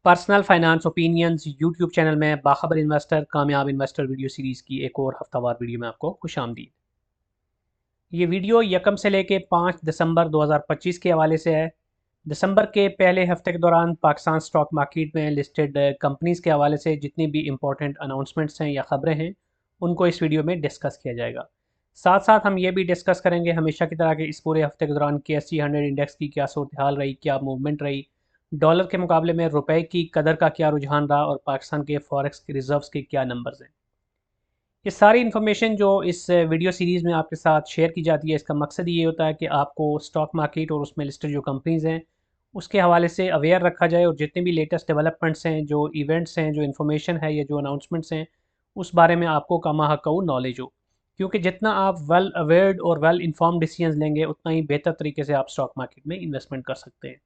Personal finance opinions YouTube channel में बाखबर investor कामयाब investor video series की एक और हफ्तावार वीडियो में आपको खुशामदीद। ये वीडियो यकम से लेके 5 दिसंबर 2025 के हवाले से है। दिसंबर के पहले हफ्ते के दौरान पाकिस्तान स्टॉक मार्केट में लिस्टेड कंपनीज़ के हवाले से जितनी भी इंपॉर्टेंट अनाउंसमेंट्स हैं या ख़बरें हैं उनको इस वीडियो में डिस्कस किया जाएगा। साथ साथ हम ये भी डिस्कस करेंगे हमेशा की तरह के इस पूरे हफ्ते के दौरान KSE 100 इंडेक्स की क्या सूरत हाल रही, क्या मूवमेंट रही, डॉलर के मुकाबले में रुपए की कदर का क्या रुझान रहा और पाकिस्तान के फॉरेक्स के रिजर्व्स के क्या नंबर्स हैं। ये सारी इन्फॉर्मेशन जो इस वीडियो सीरीज़ में आपके साथ शेयर की जाती है इसका मकसद ये होता है कि आपको स्टॉक मार्केट और उसमें लिस्टेड जो कंपनीज़ हैं उसके हवाले से अवेयर रखा जाए और जितने भी लेटेस्ट डेवलपमेंट्स हैं, जो इवेंट्स हैं, जो इन्फॉर्मेशन है या जो अनाउंसमेंट्स हैं उस बारे में आपको कमाहकऊ नॉलेज हो। क्योंकि जितना आप वेल अवेयर्ड और वेल इन्फॉर्म्ड डिसीजंस लेंगे उतना ही बेहतर तरीके से आप स्टॉक मार्केट में इन्वेस्टमेंट कर सकते हैं।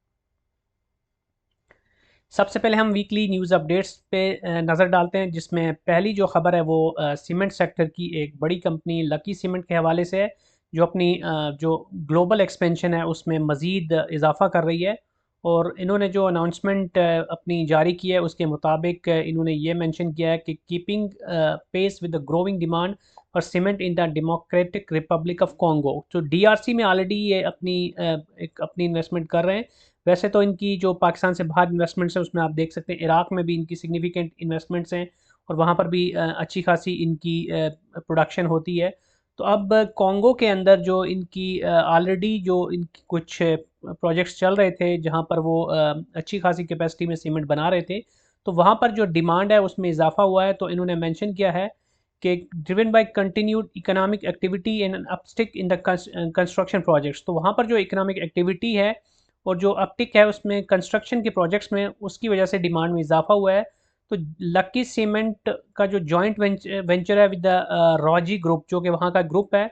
सबसे पहले हम वीकली न्यूज़ अपडेट्स पे नज़र डालते हैं, जिसमें पहली जो ख़बर है वो सीमेंट सेक्टर की एक बड़ी कंपनी लकी सीमेंट के हवाले से है, जो अपनी जो ग्लोबल एक्सपेंशन है उसमें मज़ीद इजाफ़ा कर रही है। और इन्होंने जो अनाउंसमेंट अपनी जारी की है उसके मुताबिक इन्होंने ये मेंशन किया है कि keeping pace with the growing demand और cement in the Democratic Republic of Congo, जो DRC में ऑलरेडी ये अपनी इन्वेस्टमेंट कर रहे हैं। वैसे तो इनकी जो पाकिस्तान से बाहर इन्वेस्टमेंट्स हैं उसमें आप देख सकते हैं इराक़ में भी इनकी सिग्निफिकेंट इन्वेस्टमेंट्स हैं और वहाँ पर भी अच्छी खासी इनकी प्रोडक्शन होती है। तो अब कॉन्गो के अंदर जो इनकी ऑलरेडी जो इनकी कुछ प्रोजेक्ट्स चल रहे थे जहाँ पर वो अच्छी खासी कैपेसिटी में सीमेंट बना रहे थे, तो वहाँ पर जो डिमांड है उसमें इजाफा हुआ है। तो इन्होंने मेंशन किया है कि driven by continued economic activity and uptick in the construction projects, तो वहाँ पर जो इकोनॉमिक एक्टिविटी है और जो अपटिक है उसमें कंस्ट्रक्शन के प्रोजेक्ट्स में उसकी वजह से डिमांड में इजाफा हुआ है। तो लकी सीमेंट का जो जॉइंट वेंचर है विद द रॉजी ग्रुप, जो कि वहाँ का ग्रुप है,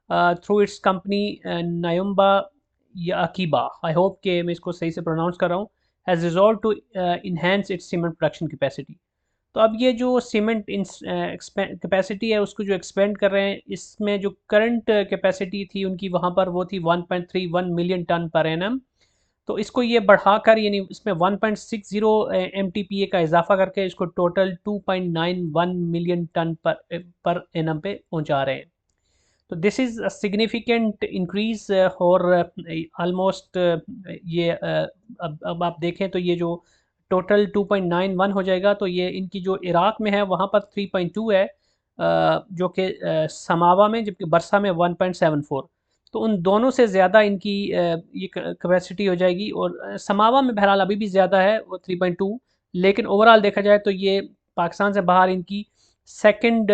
थ्रू इट्स कंपनी नायुम्बा या अकीबा, आई होप कि मैं इसको सही से प्रोनाउंस कर रहा हूँ, has resolve to enhance its cement production capacity. तो अब ये जो सीमेंट कैपेसिटी है उसको जो एक्सपेंड कर रहे हैं, इसमें जो करंट कैपेसिटी थी उनकी वहाँ पर वो थी 1.31 मिलियन टन पर एनम। तो इसको ये बढ़ाकर यानी इसमें 1.60 MTPA का इजाफा करके इसको total 2.91 million ton per annum पे पहुंचा रहे हैं। तो this is a significant increase और ऑलमोस्ट ये अब आप देखें तो ये जो टोटल 2.91 हो जाएगा, तो ये इनकी जो इराक़ में है वहाँ पर 3.2 है, जो कि समावा में, जबकि बरसा में 1.74। तो उन दोनों से ज़्यादा इनकी ये कैपेसिटी हो जाएगी। और समावा में बहरहाल अभी भी ज़्यादा है वो 3.2, लेकिन ओवरऑल देखा जाए तो ये पाकिस्तान से बाहर इनकी सेकंड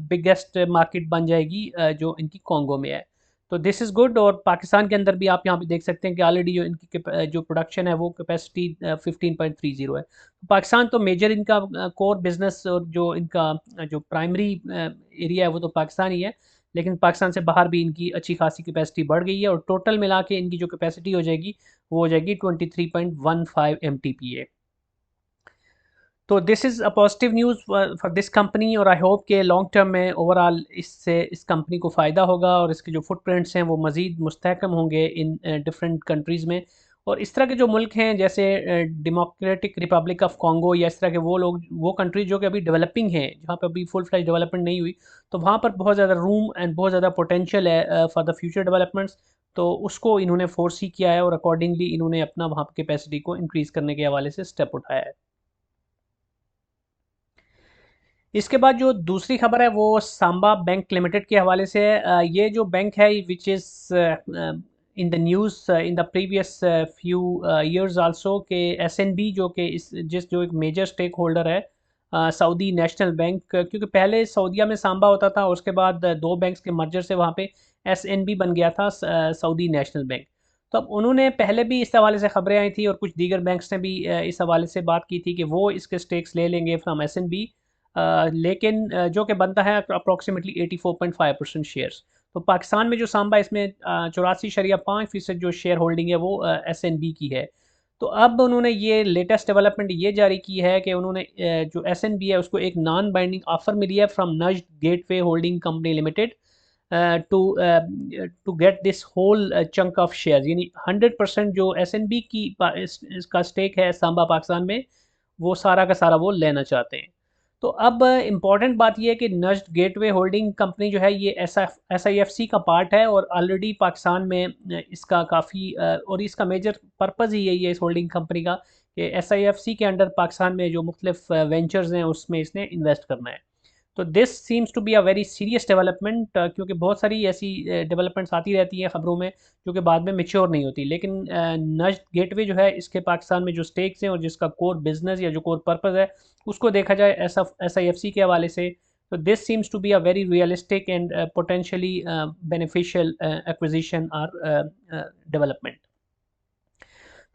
बिगेस्ट मार्केट बन जाएगी जो इनकी कॉन्गो में है। तो दिस इज़ गुड। और पाकिस्तान के अंदर भी आप यहाँ पे देख सकते हैं कि ऑलरेडी जो इनकी जो प्रोडक्शन है वो कैपेसिटी 15.30 है। तो पाकिस्तान तो मेजर इनका कोर बिजनेस और जो इनका जो प्राइमरी एरिया है वो तो पाकिस्तान ही है, लेकिन पाकिस्तान से बाहर भी इनकी अच्छी खासी कैपेसिटी बढ़ गई है और टोटल मिला के इनकी जो कैपेसिटी हो जाएगी वो हो जाएगी 23.15 MTPA। तो this is a positive news for this company और आई होप के लॉन्ग टर्म में ओवरऑल इससे इस कंपनी को फ़ायदा होगा और इसके जो फुटप्रिंट्स हैं वो मज़ीद मुस्तहकम होंगे इन डिफरेंट कंट्रीज़ में। और इस तरह के जो मुल्क हैं जैसे डेमोक्रेटिक रिपब्लिक ऑफ कॉन्गो या इस तरह के वो कंट्री जो कि अभी डेवलपिंग हैं, जहाँ पे अभी फुल फ्लैश डेवलपमेंट नहीं हुई, तो वहाँ पर बहुत ज़्यादा रूम एंड बहुत ज़्यादा पोटेंशियल है फॉर द फ्यूचर डेवलपमेंट्स। तो उसको इन्होंने फोर्स किया है और अकॉर्डिंगली इन्होंने अपना वहाँ पर कैपेसिटी को इंक्रीज़ करने के हवाले से स्टेप उठाया है। इसके बाद जो दूसरी खबर है वो सांबा बैंक लिमिटेड के हवाले से है। ये जो बैंक है which is in the news in the previous few years also के SNB जो कि जो एक मेजर स्टेक होल्डर है सऊदी नेशनल बैंक, क्योंकि पहले सऊदीया में सांबा होता था और उसके बाद दो बैंक्स के मर्जर से वहाँ पे SNB बन गया था, सऊदी नेशनल बैंक। तो अब उन्होंने पहले भी इस हवाले से खबरें आई थी और कुछ दीगर बैंक्स ने भी इस हवाले से बात की थी कि वो इसके स्टेक्स ले लेंगे फ्रॉम SNB, लेकिन जो कि बनता है अप्रॉक्सीमेटली 84.5% शेयर्स। तो पाकिस्तान में जो सांबा इसमें 84.5% जो शेयर होल्डिंग है वो SNB की है। तो अब उन्होंने ये लेटेस्ट डेवलपमेंट ये जारी की है कि उन्होंने जो SNB है उसको एक नॉन बाइंडिंग ऑफर मिली है from Najd Gateway Holding Company Limited to get this whole chunk of share, यानी 100% जो SNB की इसका स्टेक है सांबा पाकिस्तान में वो सारा का सारा वो लेना चाहते हैं। तो अब इम्पॉर्टेंट बात ये है कि नज्द गेटवे होल्डिंग कंपनी जो है ये SIFC का पार्ट है, और ऑलरेडी पाकिस्तान में इसका काफ़ी और इसका मेजर पर्पज़ ही यही है इस होल्डिंग कंपनी का कि SIFC के अंडर पाकिस्तान में जो मुख्तलिफ वेंचर्स हैं उसमें इसने इन्वेस्ट करना है। तो this seems to be a very serious development, क्योंकि बहुत सारी ऐसी डेवलपमेंट्स आती रहती हैं ख़बरों में जो कि बाद में मेच्योर नहीं होती, लेकिन नज्द गेटवे जो है इसके पाकिस्तान में जो स्टेक्स हैं और जिसका कोर बिजनेस या जो कोर पर्पज़ है उसको देखा जाए SIFC के हवाले से, तो this seems to be a very realistic and potentially beneficial acquisition और डेवलपमेंट।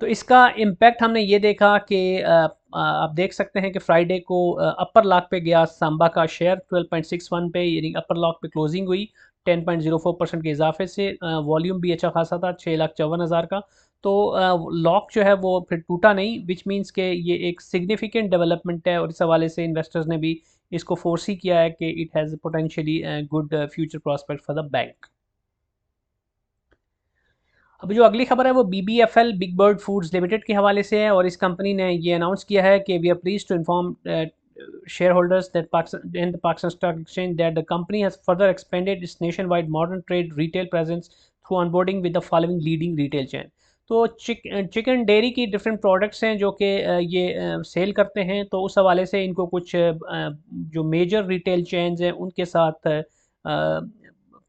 तो इसका इम्पैक्ट हमने ये देखा कि आप देख सकते हैं कि फ्राइडे को अपर लॉक पे गया सांबा का शेयर 12.61 पे, यानी अपर लॉक पे क्लोजिंग हुई 10.04% के इजाफे से। वॉल्यूम भी अच्छा खासा था 6,54,000 का। तो लॉक जो है वो फिर टूटा नहीं, विच मीन्स के ये एक सिग्निफिकेंट डेवलपमेंट है, और इस हवाले से इन्वेस्टर्स ने भी इसको फोर्सी किया है कि it has potentially good future prospect for the bank. अब जो अगली खबर है वो BBFL big bird foods limited के हवाले से है, और इस कंपनी ने ये अनाउंस किया है कि we are pleased to inform shareholders that in the Pakistan Stock Exchange that the company has further expanded its nationwide modern trade retail presence through onboarding with the following leading retail chain। तो chicken dairy की different products हैं जो कि ये cell करते हैं, तो उस हवाले से इनको कुछ जो मेजर रिटेल चेन्स हैं उनके साथ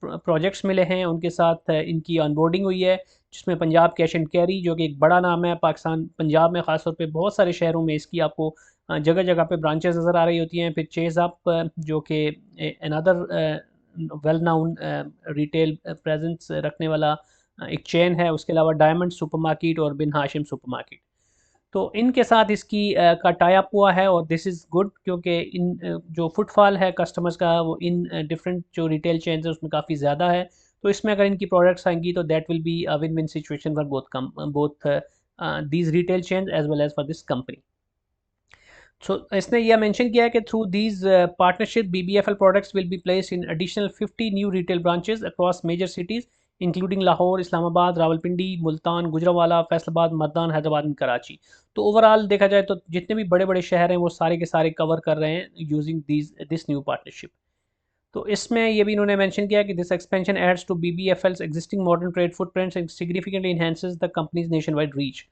प्रोजेक्ट्स मिले हैं, उनके साथ इनकी ऑनबोर्डिंग हुई है, जिसमें पंजाब कैश एंड कैरी जो कि एक बड़ा नाम है पाकिस्तान, पंजाब में ख़ासतौर पे बहुत सारे शहरों में इसकी आपको जगह जगह पे ब्रांचेस नज़र आ रही होती हैं। फिर चेज़ अप जो कि another well known retail presence रखने वाला एक चेन है, उसके अलावा डायमंड सुपरमार्केट और बिन हाशिम सुपरमार्केट। तो इनके साथ इसकी का टाई अप हुआ है, और दिस इज़ गुड क्योंकि इन जो फुटफॉल है कस्टमर्स का वो इन डिफरेंट जो रिटेल चेन्स है उसमें काफ़ी ज़्यादा है। तो इसमें अगर इनकी प्रोडक्ट्स आएंगी तो that will be a win win situation for both these retail chains as well as for this company. So इसने यह मेंशन किया है कि through these partnership BBFL products will be placed in additional 50 new retail branches across major cities including Lahore, Islamabad, Rawalpindi, Multan, Gujranwala, Faisalabad, Mardan, Hyderabad and Karachi. तो overall देखा जाए तो जितने भी बड़े बड़े शहर हैं वो सारे के सारे कवर कर रहे हैं यूजिंग दिस न्यू पार्टनरशिप। तो इसमें ये भी इन्होंने मेंशन किया कि this expansion adds to BBFL's existing modern trade footprints and significantly enhances the company's nationwide reach.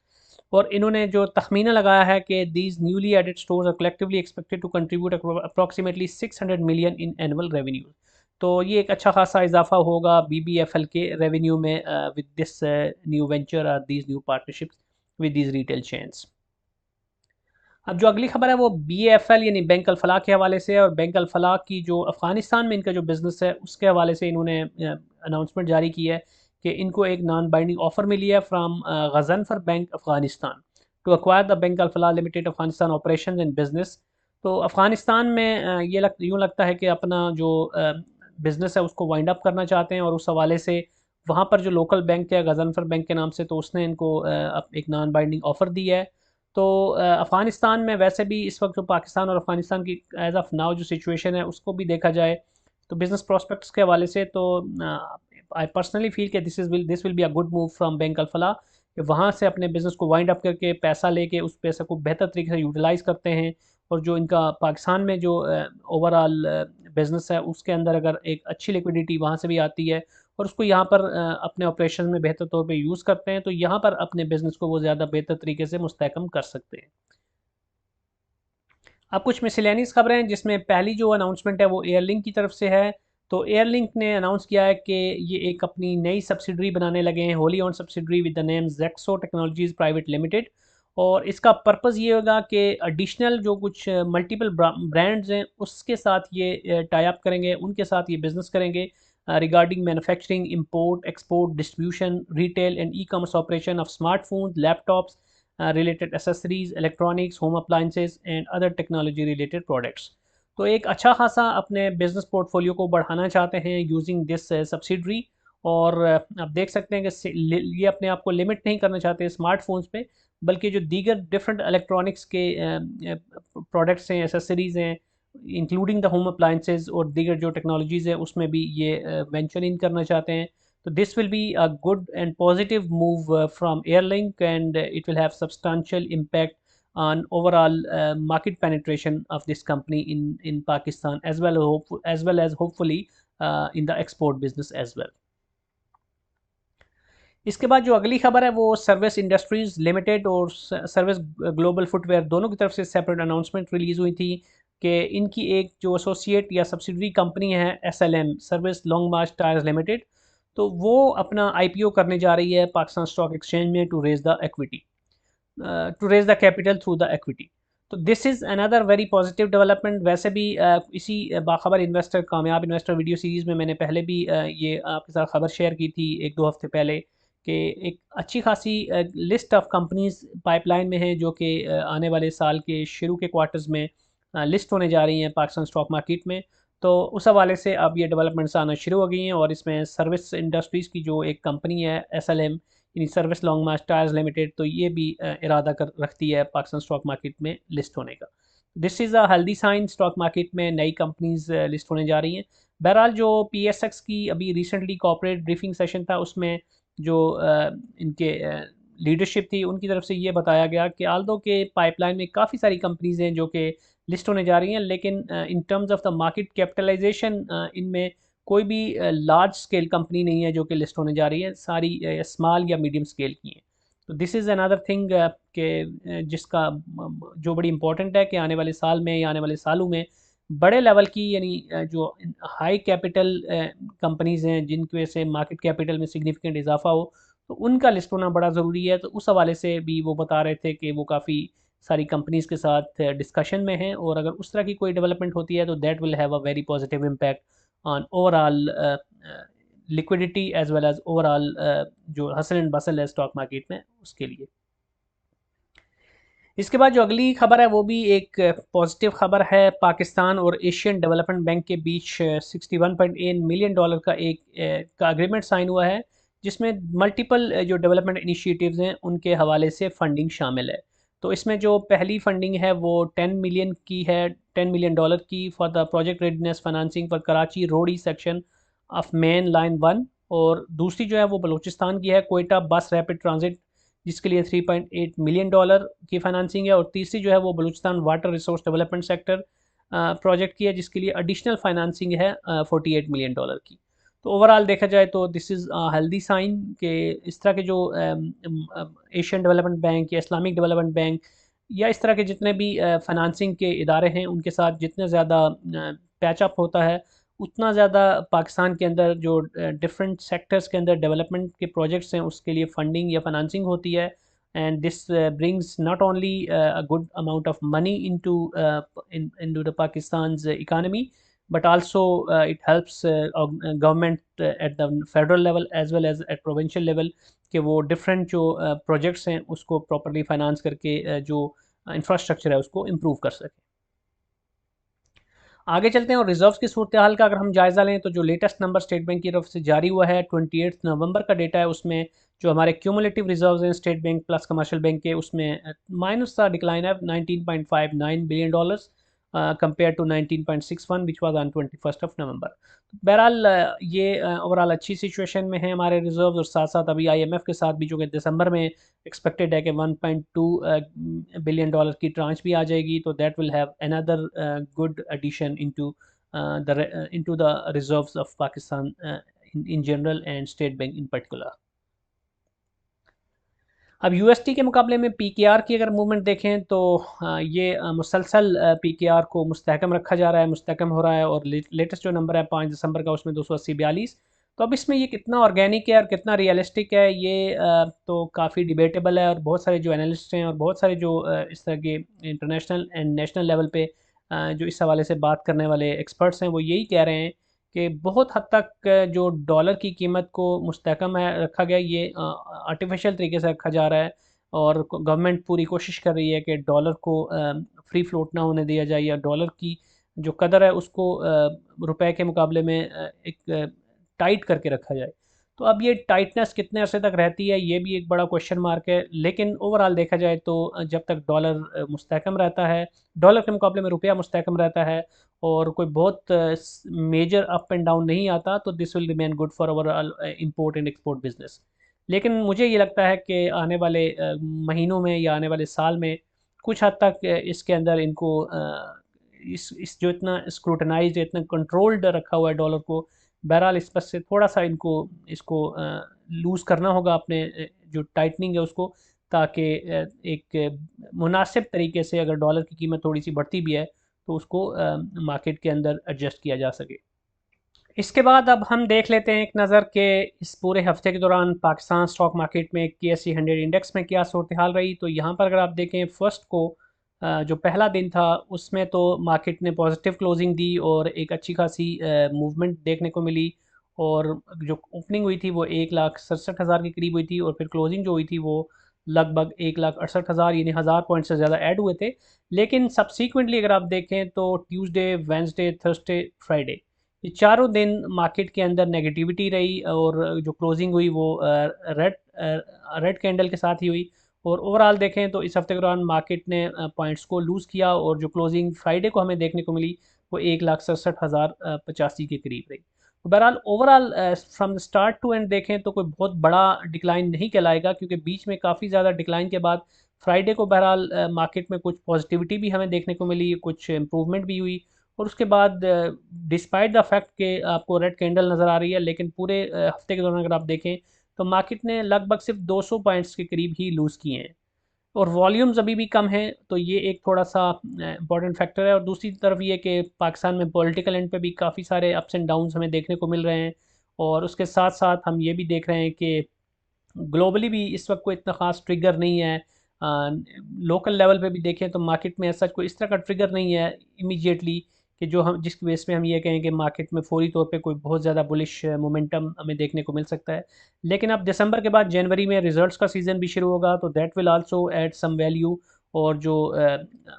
और इन्होंने जो तखमीना लगाया है कि these newly added stores are collectively expected to contribute approximately 600 million in annual revenue. तो ये एक अच्छा खासा इजाफा होगा BBFL के रेवेन्यू में विद दिस न्यू वेंचर और these new partnerships with these retail chains. अब जो अगली खबर है वो BAFL यानी बैंक अल फलाह के हवाले से है, और बैंक अल फलाह की जो अफ़गानिस्तान में इनका जो बिज़नेस है उसके हवाले से इन्होंने अनाउंसमेंट जारी की है कि इनको एक नॉन बाइंडिंग ऑफर मिली है from Ghazanfar Bank Afghanistan to acquire the Bank Al Falah Limited Afghanistan operation and business. तो अफ़गानिस्तान में ये यूँ लगता है कि अपना जो बिज़नेस है उसको वाइंड अप करना चाहते हैं, और उस हवाले से वहाँ पर जो लोकल बैंक है गज़नफर बैंक के नाम से, तो उसने इनको एक नॉन बाइंडिंग ऑफ़र दी है। तो अफ़गानिस्तान में वैसे भी इस वक्त जो पाकिस्तान और अफ़गानिस्तान की एज़ ऑफ नाउ जो सिचुएशन है उसको भी देखा जाए तो बिज़नेस प्रॉस्पेक्ट्स के हवाले से, तो आई पर्सनली फील कि this will be a good move from Bank Al Falah कि वहाँ से अपने बिज़नेस को वाइंड अप करके पैसा लेके उस पैसे को बेहतर तरीके से यूटिलाइज़ करते हैं, और जो इनका पाकिस्तान में जो ओवरऑल बिज़नेस है उसके अंदर अगर एक अच्छी लिक्विडिटी वहाँ से भी आती है और उसको यहाँ पर अपने ऑपरेशन में बेहतर तौर पे यूज़ करते हैं, तो यहाँ पर अपने बिज़नेस को वो ज़्यादा बेहतर तरीके से मुस्तहकम कर सकते हैं। अब कुछ मिसलेनियस खबरें हैं, जिसमें पहली जो अनाउंसमेंट है वो एयरलिंक की तरफ से है। तो एयरलिंक ने अनाउंस किया है कि ये एक अपनी नई सब्सिडरी बनाने लगे हैं, wholly own subsidiary with the name Jexo Technologies Private Limited. और इसका पर्पज़ ये होगा कि एडिशनल जो कुछ मल्टीपल ब्रांड्स हैं उसके साथ ये टाई अप करेंगे, उनके साथ ये बिज़नेस करेंगे regarding manufacturing, import, export, distribution, retail and e commerce operation of smartphones, laptops, related accessories, electronics, home appliances and other technology related products। तो एक अच्छा खासा अपने बिजनेस पोर्टफोलियो को बढ़ाना चाहते हैं यूजिंग दिस सब्सिडरी। और आप देख सकते हैं कि ये अपने आप को लिमिट नहीं करना चाहते स्मार्टफोन्स पे, बल्कि जो दीगर डिफरेंट इलेक्ट्रॉनिक्स के प्रोडक्ट्स हैं, एसेसरीज़ हैं, इंक्लूडिंग द होम अप्लाइंसेज और दीगर जो टेक्नोलॉजीज़ है उसमें भी ये वेंचर इन करना चाहते हैं। So this will be a good and positive move from Airlink, and it will have substantial impact on overall market penetration of this company in Pakistan as well as hopefully in the export business as well. इसके बाद जो अगली खबर है वो service industries limited और service global footwear दोनों की तरफ से सेपरेट अनाउंसमेंट रिलीज़ हुई थी कि इनकी एक जो एसोसिएट या सब्सिडरी कंपनी है SLM सर्विस लॉन्ग मार्च टायर्स लिमिटेड, तो वो अपना IPO करने जा रही है पाकिस्तान स्टॉक एक्सचेंज में to raise the equity to raise the capital through the equity. तो this is another very positive development. वैसे भी इसी बाखबर इन्वेस्टर कामयाब इन्वेस्टर वीडियो सीरीज़ में मैंने पहले भी ये आपके साथ खबर शेयर की थी 1-2 हफ्ते पहले कि एक अच्छी खासी लिस्ट ऑफ कंपनीज पाइपलाइन में है जो कि आने वाले साल के शुरू के क्वार्टर्स में लिस्ट होने जा रही हैं पाकिस्तान स्टॉक मार्केट में। तो उस हवाले से अब ये डेवलपमेंट्स आना शुरू हो गई हैं और इसमें सर्विस इंडस्ट्रीज़ की जो एक कंपनी है SLM यानी सर्विस लॉन्ग मार्च टायर्स लिमिटेड, तो ये भी इरादा कर रखती है पाकिस्तान स्टॉक मार्केट में लिस्ट होने का। This is a healthy sign, stock market में नई कंपनीज लिस्ट होने जा रही हैं। बहरहाल जो PSX की अभी रिसेंटली कॉर्पोरेट ब्रीफिंग सेशन था उसमें जो इनके लीडरशिप थी उनकी तरफ से ये बताया गया कि आल्दो के पाइपलाइन में काफ़ी सारी कंपनीज हैं जो कि लिस्ट होने जा रही हैं, लेकिन in terms of the market capitalisation इनमें कोई भी लार्ज स्केल कंपनी नहीं है जो कि लिस्ट होने जा रही है, सारी स्मॉल या मीडियम स्केल की हैं। तो दिस इज़ अनदर थिंग कि जिसका जो बड़ी इंपॉर्टेंट है कि आने वाले साल में या आने वाले सालों में बड़े लेवल की यानी जो हाई कैपिटल कंपनीज़ हैं जिनकी वजह से मार्केट कैपिटल में सिग्निफिकेंट इजाफा हो, तो उनका लिस्ट होना बड़ा ज़रूरी है। तो उस हवाले से भी वो बता रहे थे कि वो काफ़ी सारी कंपनीज़ के साथ डिस्कशन में हैं और अगर उस तरह की कोई डेवलपमेंट होती है तो that will have a very positive impact on overall liquidity as well as overall जो हसल एंड बसल है स्टॉक मार्केट में उसके लिए। इसके बाद जो अगली खबर है वो भी एक पॉजिटिव खबर है। पाकिस्तान और एशियन डेवलपमेंट बैंक के बीच $61.8 मिलियन का एक का एग्रीमेंट साइन हुआ है जिसमें मल्टीपल जो डेवलपमेंट इनिशिएटिव्स हैं उनके हवाले से फंडिंग शामिल है। तो इसमें जो पहली फंडिंग है वो 10 मिलियन की है, $10 मिलियन की for the project readiness financing for Karachi Rohri section of main line 1, और दूसरी जो है वो बलूचिस्तान की है कोयटा बस रैपिड ट्रांजिट जिसके लिए $3.8 मिलियन की फाइनेंसिंग है, और तीसरी जो है वो Balochistan water resource development sector project की है जिसके लिए एडिशनल फाइनेंसिंग है $48 मिलियन की। तो ओवरऑल देखा जाए तो दिस इज़ हेल्दी साइन कि इस तरह के जो एशियन डेवलपमेंट बैंक या इस्लामिक डेवलपमेंट बैंक या इस तरह के जितने भी फाइनेंसिंग के इदारे हैं उनके साथ जितने ज़्यादा पैचअप होता है उतना ज़्यादा पाकिस्तान के अंदर जो डिफरेंट सेक्टर्स के अंदर डेवलपमेंट के प्रोजेक्ट्स हैं उसके लिए फ़ंडिंग या फाइनेंसिंग होती है। And this brings not only a good amount of money into the Pakistan's economy, but also it helps government at the federal level as well as at provincial level कि वो different जो projects हैं उसको properly finance करके जो infrastructure है उसको improve कर सकें। आगे चलते हैं और रिजर्व्स की सूरत हाल का अगर हम जायज़ा लें तो जो लेटेस्ट नंबर स्टेट बैंक की तरफ से जारी हुआ है 28 नवंबर का डेटा है, उसमें जो हमारे क्यूमुलेटिव रिजर्व्स हैं state bank plus commercial bank के उसमें माइनस का डिक्लाइन है $19.59 billion compare to 19.61 which was on 21 November. बहरहाल ये ओवरऑल अच्छी सिचुएशन में है हमारे रिजर्व्स, और साथ साथ अभी IMF के साथ भी जो कि दिसंबर में एक्सपेक्टेड है कि $1.2 बिलियन की ट्रांच भी आ जाएगी, तो that will have another good addition into the reserves of Pakistan in general and state bank in particular. अब USD के मुकाबले में PKR की अगर मूवमेंट देखें तो ये मुसलसल PKR को मुस्तहकम रखा जा रहा है, मुस्तहकम हो रहा है, और लेटेस्ट जो नंबर है 5 दिसंबर का उसमें 280.42। तो अब इसमें ये कितना ऑर्गेनिक है और कितना रियलिस्टिक है ये तो काफ़ी डिबेटेबल है, और बहुत सारे जो एनालिस्ट हैं और बहुत सारे जो इस तरह के इंटरनेशनल एंड नेशनल लेवल पे जो इस हवाले से बात करने वाले एक्सपर्ट्स हैं वो यही कह रहे हैं कि बहुत हद तक जो डॉलर की कीमत को मुस्तहकम है रखा गया, ये आर्टिफिशियल तरीके से रखा जा रहा है, और गवर्नमेंट पूरी कोशिश कर रही है कि डॉलर को फ्री फ्लोट ना होने दिया जाए या डॉलर की जो कदर है उसको रुपए के मुकाबले में एक टाइट करके रखा जाए। तो अब ये टाइटनेस कितने अरसे तक रहती है ये भी एक बड़ा क्वेश्चन मार्क है, लेकिन ओवरऑल देखा जाए तो जब तक डॉलर मुस्तहकम रहता है, डॉलर के मुकाबले में रुपया मुस्तहकम रहता है और कोई बहुत मेजर अप एंड डाउन नहीं आता, तो this will remain good for overall import and export business. लेकिन मुझे ये लगता है कि आने वाले महीनों में या आने वाले साल में कुछ हद तक इसके अंदर इनको इस जो इतना स्क्रूटनाइज इतना कंट्रोल्ड रखा हुआ है डॉलर को, बहरहाल इस पर से थोड़ा सा इनको इसको लूज़ करना होगा अपने जो टाइटनिंग है उसको, ताकि एक मुनासिब तरीके से अगर डॉलर की कीमत थोड़ी सी बढ़ती भी है तो उसको मार्केट के अंदर एडजस्ट किया जा सके। इसके बाद अब हम देख लेते हैं एक नज़र के इस पूरे हफ्ते के दौरान पाकिस्तान स्टॉक मार्केट में KSE 100 इंडेक्स में क्या सूरत हाल रही। तो यहाँ पर अगर आप देखें फर्स्ट को जो पहला दिन था उसमें तो मार्केट ने पॉजिटिव क्लोजिंग दी और एक अच्छी खासी मूवमेंट देखने को मिली, और जो ओपनिंग हुई थी वो 1,67,000 के करीब हुई थी, और फिर क्लोजिंग जो हुई थी वो लगभग 1,68,000 यानी 1000 पॉइंट से ज़्यादा ऐड हुए थे। लेकिन सब्सिक्वेंटली अगर आप देखें तो ट्यूसडे, वेंसडे, थर्सडे, फ्राइडे, ये चारों दिन मार्केट के अंदर नेगेटिविटी रही, और जो क्लोजिंग हुई वो रेड रेड कैंडल के साथ ही हुई। और ओवरऑल देखें तो इस हफ्ते के दौरान मार्केट ने पॉइंट्स को लूज़ किया, और जो क्लोजिंग फ्राइडे को हमें देखने को मिली वो 1,67,085 के करीब रही। तो बहरहाल overall from the start to end देखें तो कोई बहुत बड़ा डिक्लाइन नहीं कहलाएगा, क्योंकि बीच में काफ़ी ज़्यादा डिक्लाइन के बाद फ्राइडे को बहरहाल मार्केट में कुछ पॉजिटिविटी भी हमें देखने को मिली, कुछ इम्प्रूवमेंट भी हुई। और उसके बाद डिस्पाइट द फैक्ट कि आपको रेड कैंडल नज़र आ रही है, लेकिन पूरे हफ्ते के दौरान अगर आप देखें तो मार्केट ने लगभग सिर्फ 200 पॉइंट्स के करीब ही लूज़ किए हैं, और वॉल्यूम्स अभी भी कम हैं। तो ये एक थोड़ा सा इंपॉर्टेंट फैक्टर है। और दूसरी तरफ ये कि पाकिस्तान में पॉलिटिकल एंड पे भी काफ़ी सारे अप्स एंड डाउन्स हमें देखने को मिल रहे हैं, और उसके साथ साथ हम ये भी देख रहे हैं कि ग्लोबली भी इस वक्त कोई इतना ख़ास ट्रिगर नहीं है। लोकल लेवल पे भी देखें तो मार्केट में ऐसा कोई इस तरह का ट्रिगर नहीं है इमीडिएटली कि जो हम जिसकी बेस पे हम ये कहें कि मार्केट में फौरी तौर पे कोई बहुत ज़्यादा बुलिश मोमेंटम हमें देखने को मिल सकता है। लेकिन अब दिसंबर के बाद जनवरी में रिजल्ट्स का सीज़न भी शुरू होगा, तो that will also add some value. और जो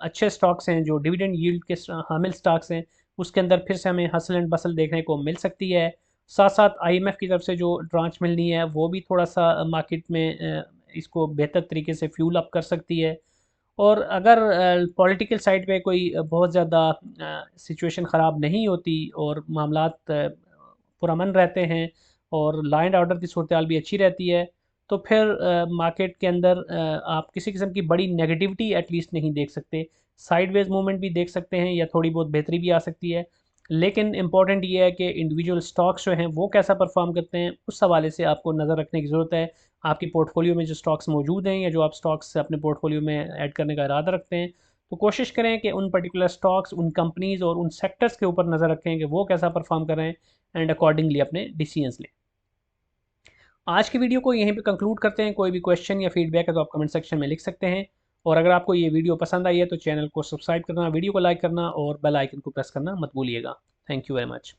अच्छे स्टॉक्स हैं, जो डिविडेंड यील्ड के हामिल स्टॉक्स हैं, उसके अंदर फिर से हमें हसल एंड बसल देखने को मिल सकती है। साथ साथ IMF की तरफ से जो ट्रांच मिलनी है वो भी थोड़ा सा मार्केट में इसको बेहतर तरीके से फ्यूल अप कर सकती है। और अगर पॉलिटिकल साइड पे कोई बहुत ज़्यादा सिचुएशन ख़राब नहीं होती और मामलात पुरअमन रहते हैं और लॉ एंड ऑर्डर की सूरत हाल भी अच्छी रहती है, तो फिर मार्केट के अंदर आप किसी किस्म की बड़ी नेगेटिविटी एटलीस्ट नहीं देख सकते। साइडवेज मूवमेंट भी देख सकते हैं या थोड़ी बहुत बेहतरी भी आ सकती है। लेकिन इम्पॉर्टेंट ये है कि इंडिविजुअल स्टॉक्स जो हैं वो कैसा परफॉर्म करते हैं, उस हवाले से आपको नज़र रखने की ज़रूरत है। आपकी पोर्टफोलियो में जो स्टॉक्स मौजूद हैं या जो आप स्टॉक्स अपने पोर्टफोलियो में ऐड करने का इरादा रखते हैं, तो कोशिश करें कि उन पर्टिकुलर स्टॉक्स, उन कंपनीज़ और उन सेक्टर्स के ऊपर नज़र रखें कि वो कैसा परफॉर्म कर रहे हैं, एंड अकॉर्डिंगली अपने डिसीजंस लें। आज की वीडियो को यहीं पे कंक्लूड करते हैं। कोई भी क्वेश्चन या फीडबैक है तो आप कमेंट सेक्शन में लिख सकते हैं। और अगर आपको ये वीडियो पसंद आई है तो चैनल को सब्सक्राइब करना, वीडियो को लाइक करना और बेल आइकन को प्रेस करना मत भूलिएगा। Thank you very much.